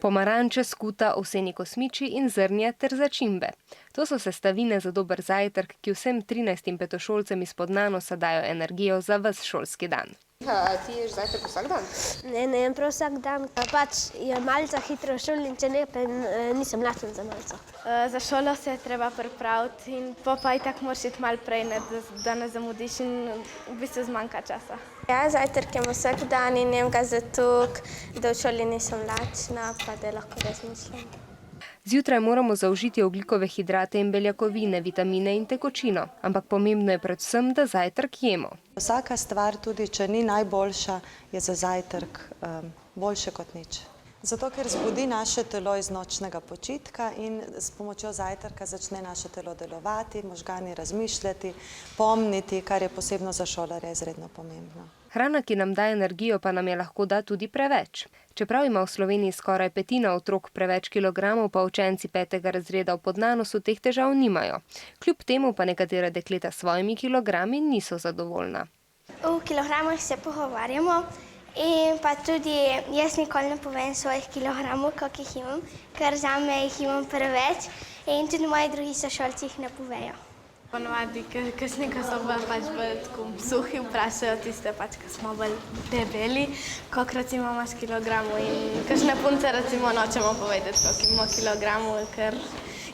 Pomaranče, skuta, ovseni kosmiči in zrnje ter začimbe. To so sestavine za dober zajtrk, ki vsem 13 petošolcem izpod Nanosa dajo energijo za ves šolski dan. Ti ješ zajtrk vsak dan? Ne jem prav vsak dan, pač je malce hitro v šoli in če ne, pa nisem lačen za malce. Za šolo se je treba pripraviti in pa itak moraš iti malo prej, da ne zamudiš in v bistvu zmanjka časa. Ja, zajtrk jem vsak dan in jem ga zato, da v šoli nisem lačna, pa da lahko razmišljam. Zjutraj moramo zaužiti ogljikove hidrate in beljakovine, vitamine in tekočino, ampak pomembno je predvsem, da zajtrk jemo. Vsaka stvar, tudi če ni najboljša, je za zajtrk boljše kot nič. Zato, ker zbudi naše telo iz nočnega počitka in s pomočjo zajtrka začne naše telo delovati, možgani razmišljati, pomniti, kar je posebno za šolarja izredno pomembno. Hrana, ki nam da energijo, pa nam je lahko da tudi preveč. Čeprav ima v Sloveniji skoraj petina otrok preveč kilogramov, pa učenci 5. razreda v Podnanosu teh težav nimajo. Kljub temu pa nekatera dekleta s svojimi kilogrami niso zadovoljna. V kilogramih se pogovarjamo in pa tudi jaz nikoli ne povem svojih kilogramov, koliko jih imam, ker zame jih imam preveč in tudi moji drugi sošolci jih ne povejo. Ponovadi, kakšni, ko so pač bolj tako suhi, vprašajo tiste pač, ko smo bolj debeli, koliko recimo imaš kilogramov in kakšne punce recimo nočemo povedati, koliko imamo kilogramov, ker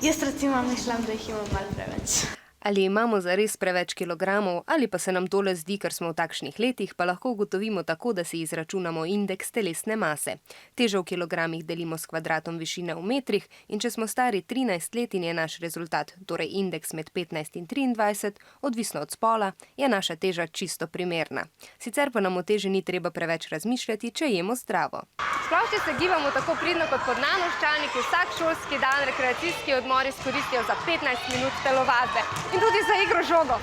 jaz recimo mislim, da jih imam malo preveč. Ali imamo zares preveč kilogramov, ali pa se nam tole zdi, ker smo v takšnih letih, pa lahko ugotovimo tako, da si izračunamo indeks telesne mase. Težo v kilogramih delimo s kvadratom višine v metrih in če smo stari 13 let in je naš rezultat, torej indeks med 15 in 23, odvisno od spola, je naša teža čisto primerna. Sicer pa nam o teži ni treba preveč razmišljati, če jemo zdravo. Sploh, če se gibamo tako pridno kot Podnanoščani, ki vsak šolski dan rekreacijski odmor izkoristijo za 15 minut telovadbe. In tudi za igro žogo.